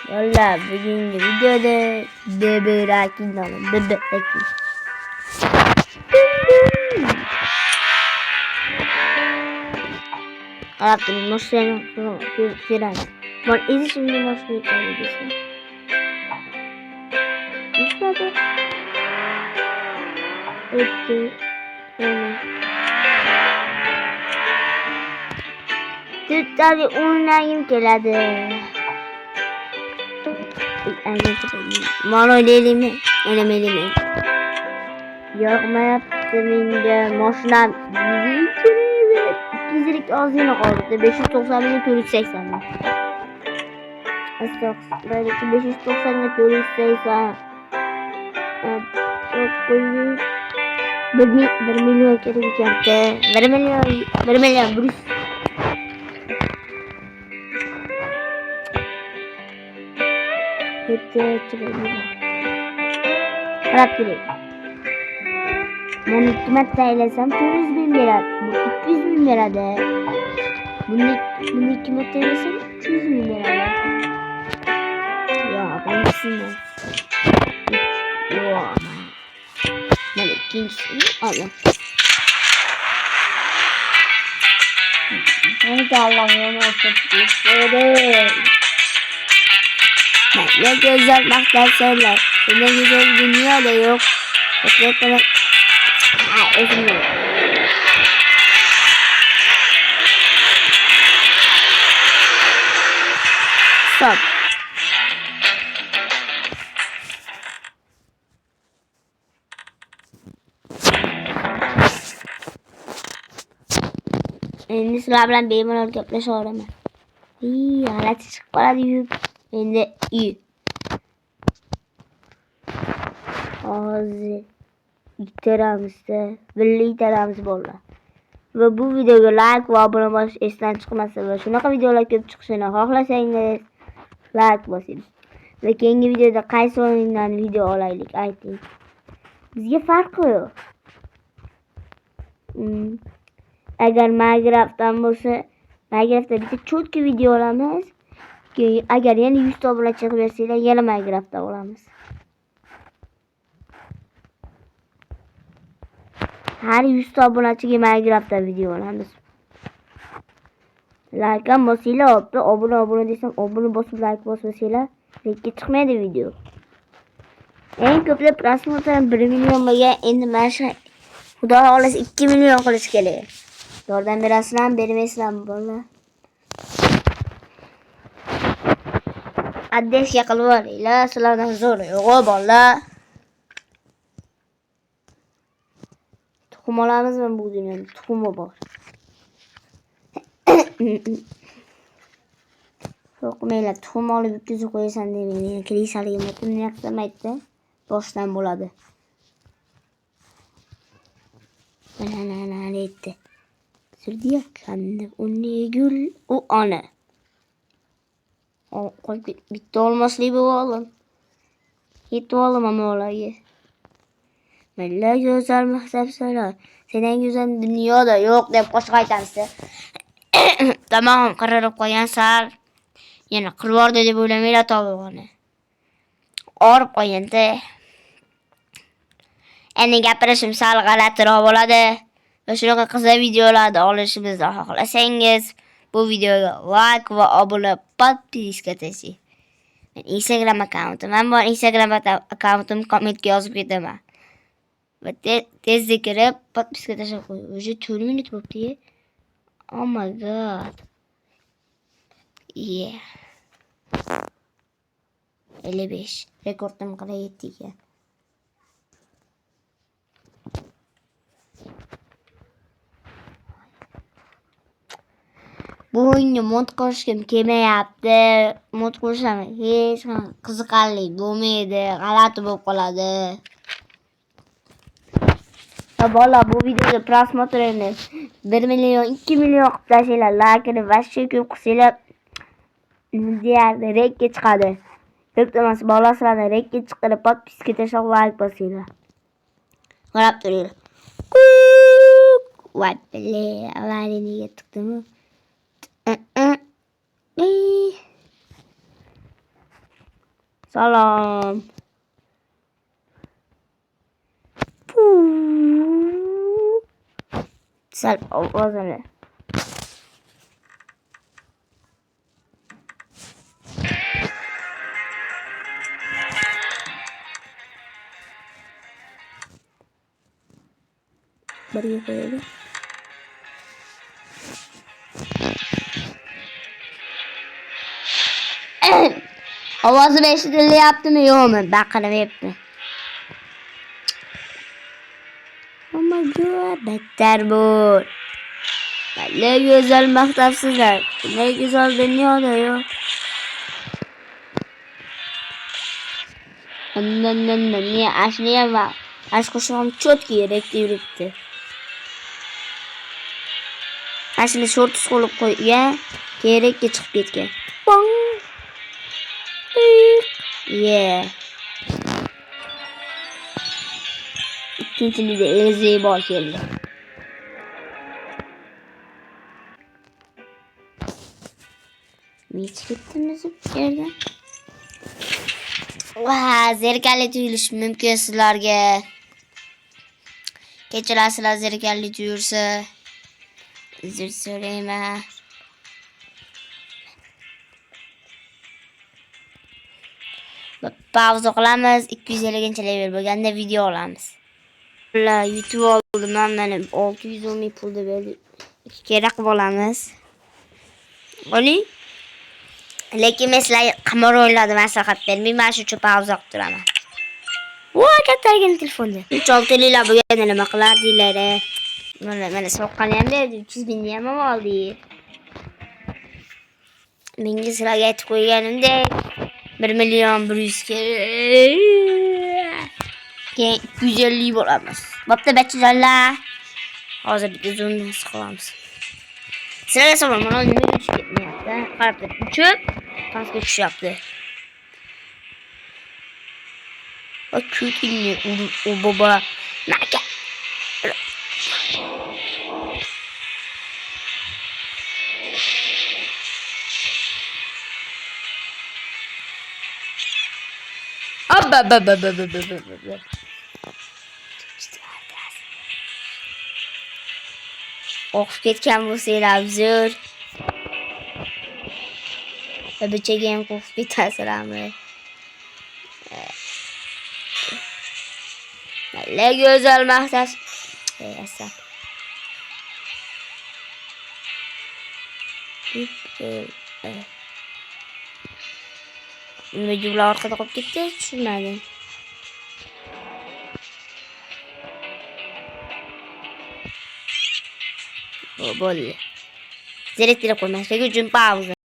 Yolla bugungi videoda Beberakin nomli Beberakin. Qarabdim, moshina ko'ramiz. Mana izi shunday moshina qiladi. Ishladi. O'tdi. Tutadi o'ynagim keladi. Mana o'ylaylikmi? O'ynamaylikmi? Yoqmayapti menga mashinam. 200lik ozgina qoldi. 590 ming 480 ming. Astag'firullah, 590 ga 480. 1 million kerak ekan-da. 1 million Brus. Qarab turing. Buni 2 marta aylasam 400 ming beradi. Bu 200 ming beradi. Buni 2 marta aylasam 300 ming beradi. Ya, birinchisi. Yo. Mana ikkinchisini olaman. Bunu da Allah'ım olsun. Ne güzel maktaslarla. Ne güzel dünyada yok. Bakın. Özür Stop. Endi sizlar bilan bemalol gaplashaveraman. G'alati chiqib qoladi-yu. Endi hozir iteramizda, birga iteramiz bolalar. Va bu videoga like va obuna bo'lish esdan chiqmasin va shunaqa videolar ko'p chiqishini xohlasangiz like bosing. Va keyingi videoda qaysi o'yindan video olaylik ayting. Bizga farqi yo'q. Agar Minecraftdan bo'lsa, Minecraftda bitta cho'tki video olamiz. Agar yana 100 ta obuna chiqib bersanglar, yana Minecraftda olamiz. Har 100 ta obunachiga Minecraftda video olamiz. Like ham bosinglar, obuna desam, obuna bosib like bosmasanglar, lekka chiqmaydi video. Eng ko'plab prosmotlar 1 million bo'lgan, endi mana shu Xudo xohlasa 2 million qilish kerak. Yordam berasizlarmi, bermaysizlarmi bolalar? Adresga qilib olinglar, sizlardan zo'r yo'q bolalar. Tuxum olamizmi bu dunyoda? Tuxumi bor. Yo'qmaylar, tuxum olib o'tkazib qo'yasan demaydi. Kilisaligimni kunni yaqsamaydi. Boshdan bo'ladi. Mana deydi. Sirdiya qanday unigul u ona. Qo'y bitta olmaslik bu olim. Yetib olaman mo'laga. Malla go'zal mahsabsalar. Sening go'zal dunyoda yo'q deb qo'shiq aytamiz. Tamam, qarorib qo'yansan. Yana qilvordi deb o'ylamanglar to'g'ri. Orib qo'yingda. Endi gapirishim sal g'alatiroq bo'ladi. Va shunaqa qiziq videolarni olishimizni xohlasangiz, bu videoga like va obuna, podpiska tasing. Men Instagram akkauntim bor, Instagram akkauntim kommentga yozib ketaman. Va tezda kirib podpiska tashlab qo'ying. Уже 4 minut bo'libdi. Oh my god. Yeah. 55 rekordim qila yetdik. Bu o'yinga mod qo'shishim kelmayapti. Mod qo'shsam hech qiziqarli bo'lmaydi, g'alati bo'lib qoladi. Bolalar, bu videoda prosmotrini 1 million, 2 million qilib tashlanglar, like'ni vashcha ko'p qilsanglar, deyarli rekka chiqadi. Iltimos bolalar, sizlarni rekka chiqarib podpiska tashlab like bosinglar. Qarab turinglar. Voy, avariyga chiqdimi? Salam. Sal ovozini. Buraya koyalım. Ovozi eshitilyaptimi yo'qmi? Baqiryapti. Oh my god, battar bo'l. Ne güzel maqtavsizlar. Ne güzel dunyoda yo'q. Niye ashniyam va ashqo'shig'im cho'tki rekda yuribdi. Ashni shortis qo'yib qo'ygan, kerakga chiqib ketgan. Bong. Yeah. İkincisinde de Elze'yi bol keldi. Hiç gittiniz bir yerden? Vah, zerikarli tuyulishi mumkin sizlarga. Kechirasizlar zerikarli tuyulsa. Uzr so'rayman. Pauza qilamiz. 250 level bo'lganda video olamiz. YouTube oldim mana 610 ming pulni berdi. Kerak bo'lamiz. Oling. Lekin men sizlarga qimor o'yinlarni maslahat bermayman. Mana shu uchun pauza qilib turaman. Voy, kattagina telefonda. 3-6 yillar bo'lganda nima qilardinglar? Mana soqqani ham berdi, 300 mingni ham oldi. Menga sizlarga aytib qo'yganimdek 1 million 100 ga keyin 250 bo'lamiz. Bo'pti, bachchalar. Hozir bitta zoomni qilamiz. Sizlarga so'raman, mana nima uchib ketmayapti? Qarab tur, uchib, pastga tushyapti. O kütünü o baba. Naka. Abba. Of ketken bu seyler zor. Tabi çekeyim kokpit selamı. Ne güzel mahtas. Yasam. Videolar arkada kopuk gitti. Düşünmedim. O böyle. Zerek koymak. Peki gücüm pauza.